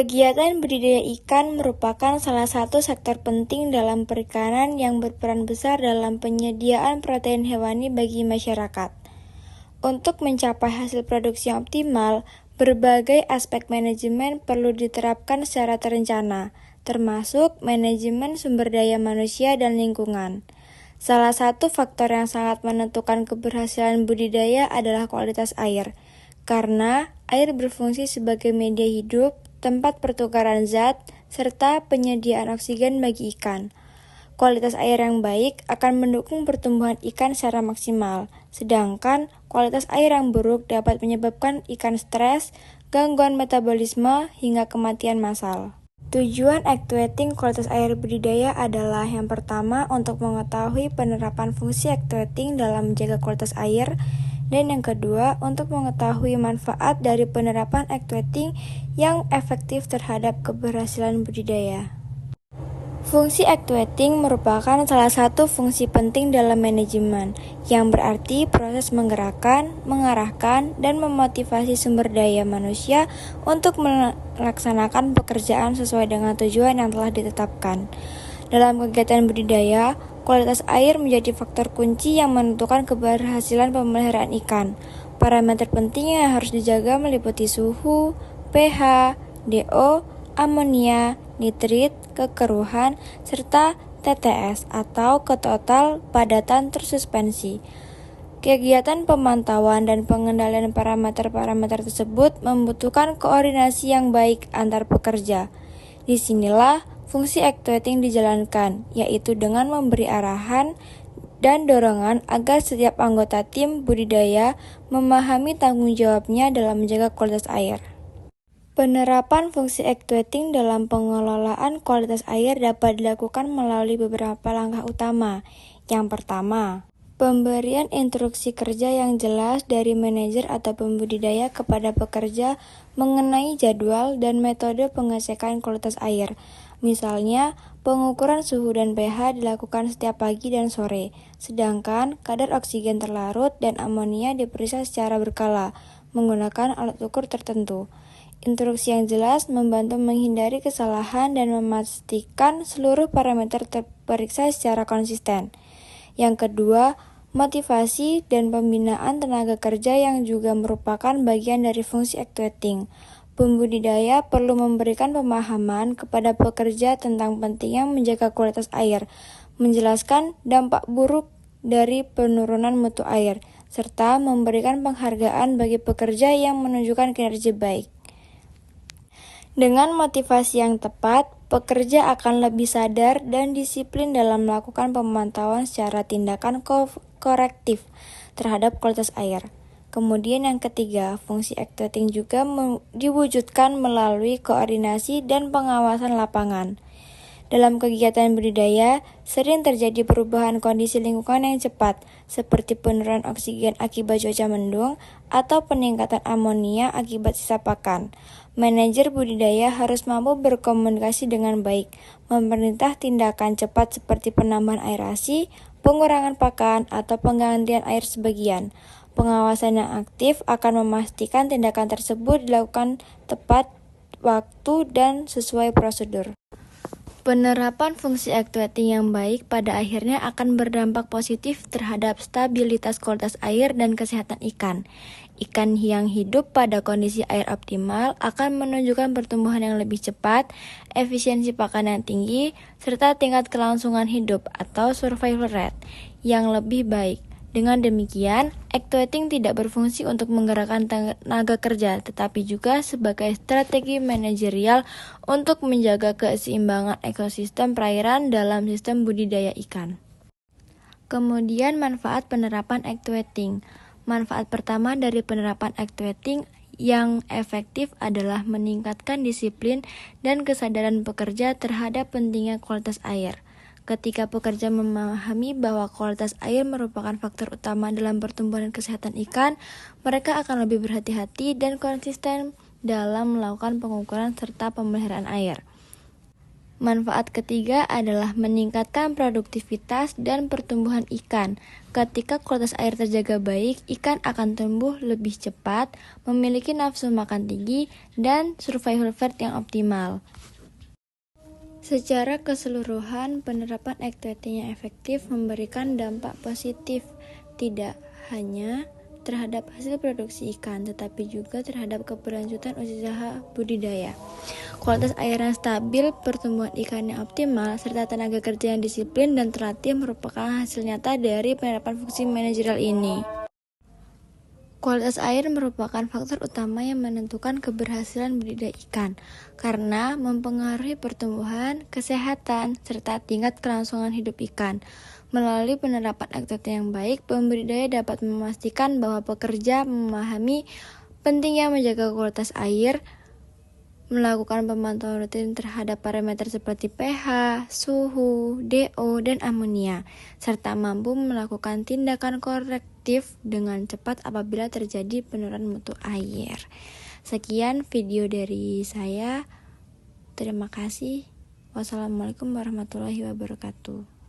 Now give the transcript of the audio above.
Kegiatan budidaya ikan merupakan salah satu sektor penting dalam perikanan yang berperan besar dalam penyediaan protein hewani bagi masyarakat. Untuk mencapai hasil produksi yang optimal, berbagai aspek manajemen perlu diterapkan secara terencana, termasuk manajemen sumber daya manusia dan lingkungan. Salah satu faktor yang sangat menentukan keberhasilan budidaya adalah kualitas air, karena air berfungsi sebagai media hidup, tempat pertukaran zat, serta penyediaan oksigen bagi ikan. Kualitas air yang baik akan mendukung pertumbuhan ikan secara maksimal, sedangkan kualitas air yang buruk dapat menyebabkan ikan stres, gangguan metabolisme, hingga kematian massal. Tujuan actuating kualitas air budidaya adalah yang pertama untuk mengetahui penerapan fungsi actuating dalam menjaga kualitas air, dan yang kedua untuk mengetahui manfaat dari penerapan actuating yang efektif terhadap keberhasilan budidaya. Fungsi actuating merupakan salah satu fungsi penting dalam manajemen, yang berarti proses menggerakkan, mengarahkan, dan memotivasi sumber daya manusia untuk melaksanakan pekerjaan sesuai dengan tujuan yang telah ditetapkan. Dalam kegiatan budidaya, kualitas air menjadi faktor kunci yang menentukan keberhasilan pemeliharaan ikan. Parameter penting yang harus dijaga meliputi suhu, pH, DO, amonia, nitrit, kekeruhan, serta TTS atau ketotal padatan tersuspensi. Kegiatan pemantauan dan pengendalian parameter-parameter tersebut membutuhkan koordinasi yang baik antar pekerja. Disinilah fungsi actuating dijalankan, yaitu dengan memberi arahan dan dorongan agar setiap anggota tim budidaya memahami tanggung jawabnya dalam menjaga kualitas air. Penerapan fungsi actuating dalam pengelolaan kualitas air dapat dilakukan melalui beberapa langkah utama. Yang pertama, pemberian instruksi kerja yang jelas dari manajer atau pembudidaya kepada pekerja mengenai jadwal dan metode pengecekan kualitas air. Misalnya, pengukuran suhu dan pH dilakukan setiap pagi dan sore, sedangkan kadar oksigen terlarut dan amonia diperiksa secara berkala menggunakan alat ukur tertentu. Instruksi yang jelas membantu menghindari kesalahan dan memastikan seluruh parameter terperiksa secara konsisten. Yang kedua, motivasi dan pembinaan tenaga kerja yang juga merupakan bagian dari fungsi actuating. Pembudidaya perlu memberikan pemahaman kepada pekerja tentang pentingnya menjaga kualitas air, menjelaskan dampak buruk dari penurunan mutu air, serta memberikan penghargaan bagi pekerja yang menunjukkan kinerja baik. Dengan motivasi yang tepat, pekerja akan lebih sadar dan disiplin dalam melakukan pemantauan secara tindakan korektif terhadap kualitas air. Kemudian yang ketiga, fungsi actuating juga diwujudkan melalui koordinasi dan pengawasan lapangan. Dalam kegiatan budidaya, sering terjadi perubahan kondisi lingkungan yang cepat, seperti penurunan oksigen akibat cuaca mendung atau peningkatan amonia akibat sisa pakan. Manajer budidaya harus mampu berkomunikasi dengan baik, memerintah tindakan cepat seperti penambahan aerasi, pengurangan pakan, atau penggantian air sebagian. Pengawasan yang aktif akan memastikan tindakan tersebut dilakukan tepat waktu dan sesuai prosedur. Penerapan fungsi actuating yang baik pada akhirnya akan berdampak positif terhadap stabilitas kualitas air dan kesehatan ikan. Ikan yang hidup pada kondisi air optimal akan menunjukkan pertumbuhan yang lebih cepat, efisiensi pakan yang tinggi, serta tingkat kelangsungan hidup atau survival rate yang lebih baik. Dengan demikian, actuating tidak berfungsi untuk menggerakkan tenaga kerja, tetapi juga sebagai strategi manajerial untuk menjaga keseimbangan ekosistem perairan dalam sistem budidaya ikan. Kemudian manfaat penerapan actuating. Manfaat pertama dari penerapan actuating yang efektif adalah meningkatkan disiplin dan kesadaran pekerja terhadap pentingnya kualitas air. Ketika pekerja memahami bahwa kualitas air merupakan faktor utama dalam pertumbuhan dan kesehatan ikan, mereka akan lebih berhati-hati dan konsisten dalam melakukan pengukuran serta pemeliharaan air. Manfaat ketiga adalah meningkatkan produktivitas dan pertumbuhan ikan. Ketika kualitas air terjaga baik, ikan akan tumbuh lebih cepat, memiliki nafsu makan tinggi, dan survival rate yang optimal. Secara keseluruhan, penerapan ECTT yang efektif memberikan dampak positif, tidak hanya terhadap hasil produksi ikan, tetapi juga terhadap keberlanjutan usaha budidaya. Kualitas air yang stabil, pertumbuhan ikan yang optimal, serta tenaga kerja yang disiplin dan terlatih merupakan hasil nyata dari penerapan fungsi manajerial ini. Kualitas air merupakan faktor utama yang menentukan keberhasilan budidaya ikan, karena mempengaruhi pertumbuhan, kesehatan, serta tingkat kelangsungan hidup ikan. Melalui penerapan ECTT yang baik, pembudidaya dapat memastikan bahwa pekerja memahami pentingnya menjaga kualitas air, melakukan pemantauan rutin terhadap parameter seperti pH, suhu, DO, dan amonia, serta mampu melakukan tindakan korektif dengan cepat apabila terjadi penurunan mutu air. Sekian video dari saya. Terima kasih. Wassalamualaikum warahmatullahi wabarakatuh.